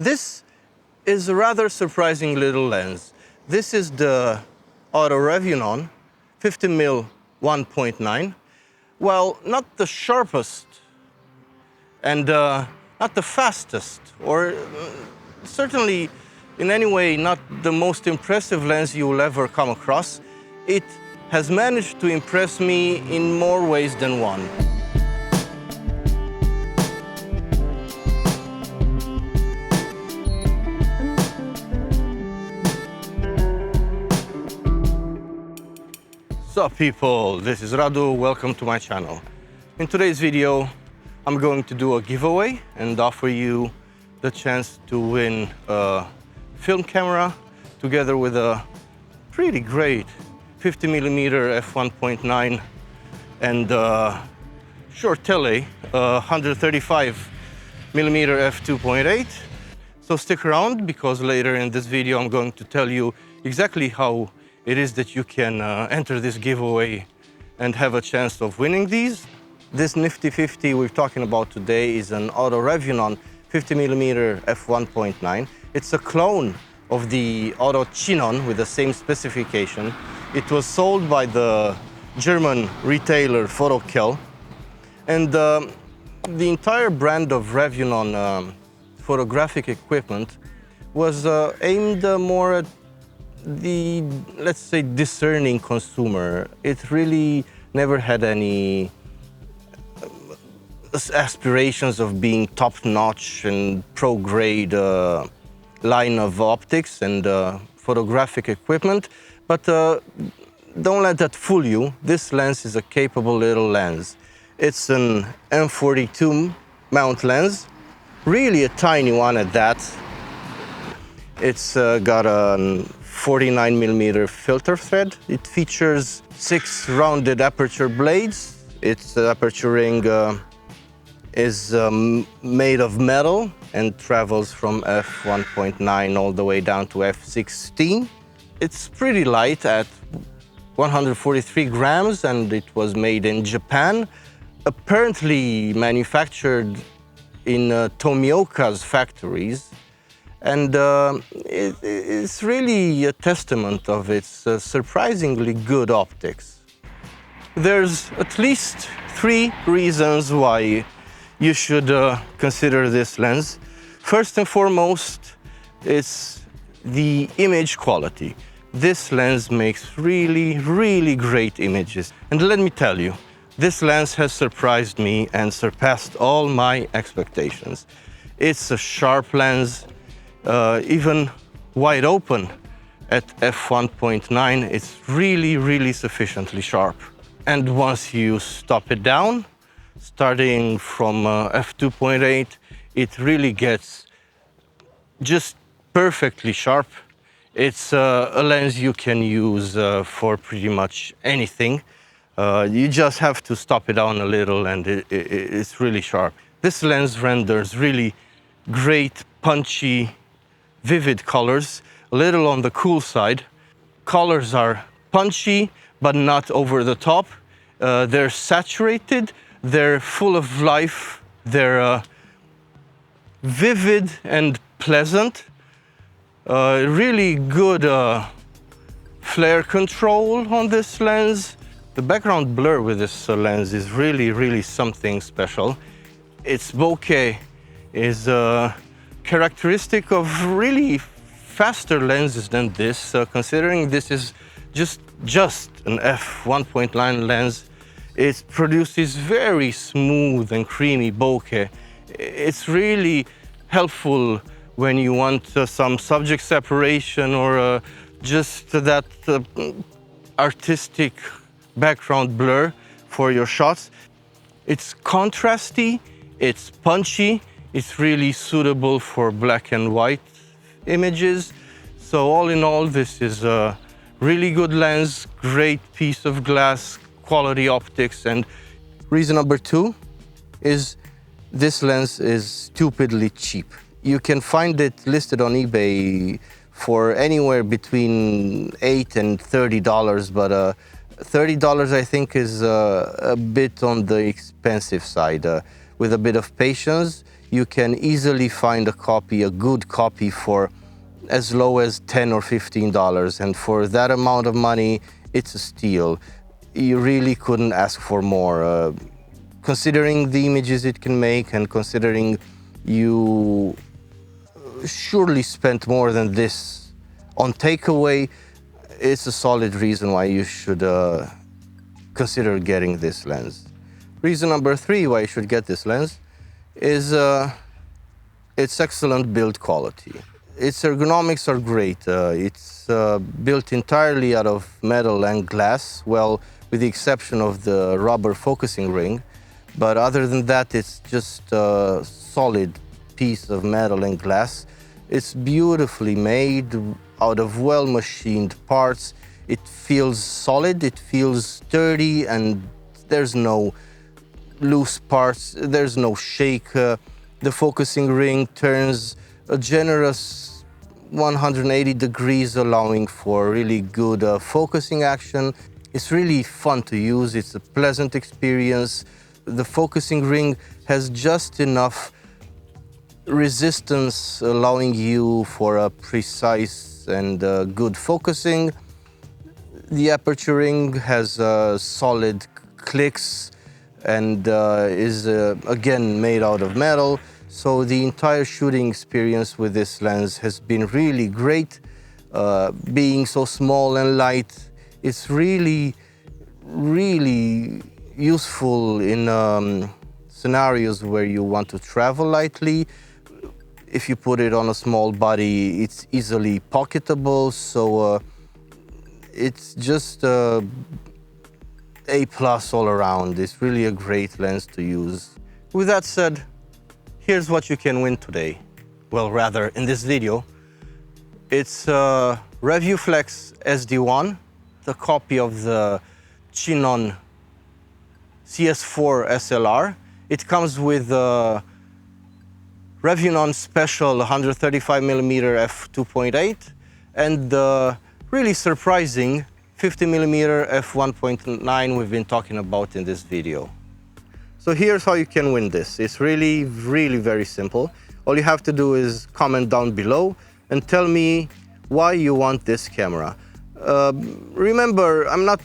This is a rather surprising little lens. This is the Auto Revuenon 50mm 1.9. Well, not the sharpest and not the fastest, or certainly in any way not the most impressive lens you will ever come across. It has managed to impress me in more ways than one. Sup people, this is Radu, welcome to my channel. In today's video, I'm going to do a giveaway and offer you the chance to win a film camera together with a pretty great 50mm f1.9 and short tele 135mm f2.8. So stick around, because later in this video I'm going to tell you exactly how it is that you can enter this giveaway and have a chance of winning these. This nifty 50 we're talking about today is an Auto Revuenon 50mm f1.9. It's a clone of the Auto Chinon with the same specification. It was sold by the German retailer Photokel, and the entire brand of Revuenon photographic equipment was aimed more at the, let's say, discerning consumer. It really never had any aspirations of being top-notch and pro-grade line of optics and photographic equipment. But don't let that fool you. This lens is a capable little lens. It's an M42 mount lens, really a tiny one at that. It's got a 49mm filter thread. It features 6 rounded aperture blades. Its aperture ring is made of metal and travels from f1.9 all the way down to f16. It's pretty light at 143 grams, and it was made in Japan, apparently manufactured in Tomioka's factories. And it's really a testament of its surprisingly good optics. There's at least 3 reasons why you should consider this lens. First and foremost, it's the image quality. This lens makes really great images. And let me tell you, this lens has surprised me and surpassed all my expectations. It's a sharp lens. Even wide open at f1.9, it's really sufficiently sharp. And once you stop it down, starting from f2.8, it really gets just perfectly sharp. It's a lens you can use for pretty much anything. You just have to stop it down a little and it's really sharp. This lens renders really great, punchy, vivid colors, a little on the cool side. Colors are punchy, but not over the top. They're saturated, they're full of life, they're vivid and pleasant. Really good flare control on this lens. The background blur with this lens is really something special. Its bokeh is characteristic of really faster lenses than this, considering this is just an f1.9 lens. It produces very smooth and creamy bokeh. It's really helpful when you want some subject separation or just that artistic background blur for your shots. It's contrasty, it's punchy, it's really suitable for black and white images. So all in all, this is a really good lens, great piece of glass, quality optics. And reason number 2 is this lens is stupidly cheap. You can find it listed on eBay for anywhere between $8 and $30, but $30 I think is a bit on the expensive side. With a bit of patience, you can easily find a copy, a good copy, for as low as $10 or $15. And for that amount of money, it's a steal. You really couldn't ask for more. Considering the images it can make, and considering you surely spent more than this on takeaway, it's a solid reason why you should consider getting this lens. Reason number 3 why you should get this lens is its excellent build quality. Its ergonomics are great. It's built entirely out of metal and glass, well, with the exception of the rubber focusing ring. But other than that, it's just a solid piece of metal and glass. It's beautifully made out of well-machined parts. It feels solid, it feels sturdy, and there's no loose parts, there's no shake. The focusing ring turns a generous 180 degrees, allowing for really good focusing action. It's really fun to use, it's a pleasant experience. The focusing ring has just enough resistance, allowing you for a precise and good focusing. The aperture ring has solid clicks and is again made out of metal. So the entire shooting experience with this lens has been really great. Being so small and light, it's really useful in scenarios where you want to travel lightly. If you put it on a small body, it's easily pocketable, so it's just A+ all around. It's really a great lens to use. With that said, here's what you can win today. Well, rather, in this video. It's RevueFlex SD1, a copy of the Chinon CS4 SLR. It comes with Revuenon-Special 135mm f2.8 and the really surprising 50mm f1.9 we've been talking about in this video. So here's how you can win this. It's really very simple. All you have to do is comment down below and tell me why you want this camera. Remember, I'm not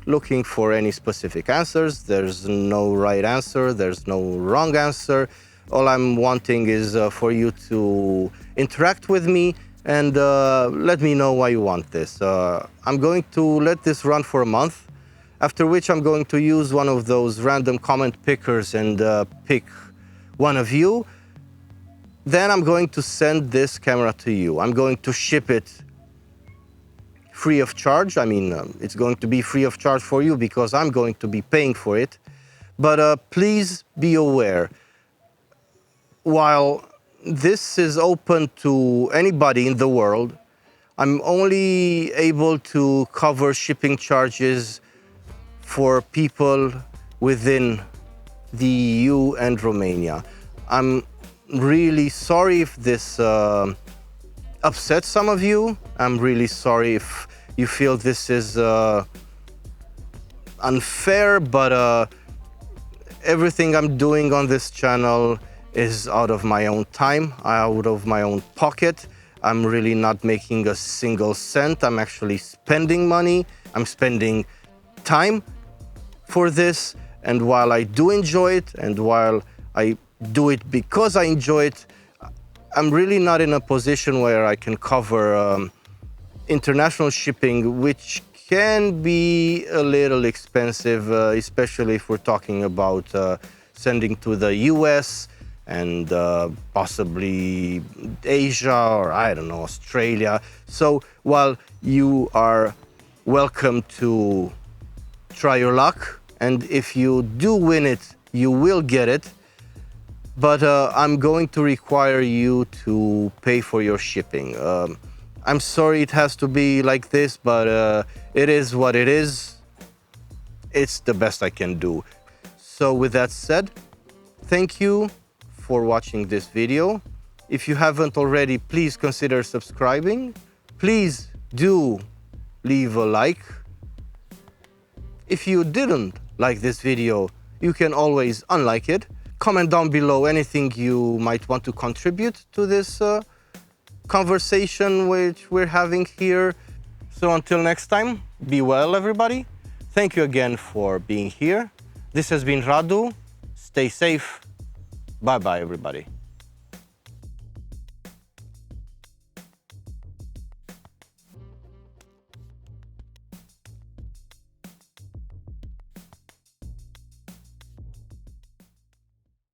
looking for any specific answers. There's no right answer, there's no wrong answer. All I'm wanting is for you to interact with me and let me know why you want this. I'm going to let this run for a month, after which I'm going to use one of those random comment pickers and pick one of you. Then I'm going to send this camera to you. I'm going to ship it free of charge. I mean, it's going to be free of charge for you because I'm going to be paying for it. But please be aware, while this is open to anybody in the world, I'm only able to cover shipping charges for people within the EU and Romania. I'm really sorry if this upsets some of you. I'm really sorry if you feel this is unfair, but everything I'm doing on this channel is out of my own time, out of my own pocket. I'm really not making a single cent. I'm actually spending money. I'm spending time for this. And while I do enjoy it, and while I do it because I enjoy it, I'm really not in a position where I can cover international shipping, which can be a little expensive, especially if we're talking about sending to the US and possibly Asia, or I don't know, Australia. So while you are welcome to try your luck, and if you do win it, you will get it, but I'm going to require you to pay for your shipping. I'm sorry it has to be like this, but it is what it is. It's the best I can do. So with that said, thank you for watching this video. If you haven't already, please consider subscribing. Please do leave a like. If you didn't like this video, you can always unlike it. comment down below anything you might want to contribute to this conversation which we're having here. So until next time, be well, everybody. Thank you again for being here. This has been Radu. Stay safe. Bye-bye, everybody.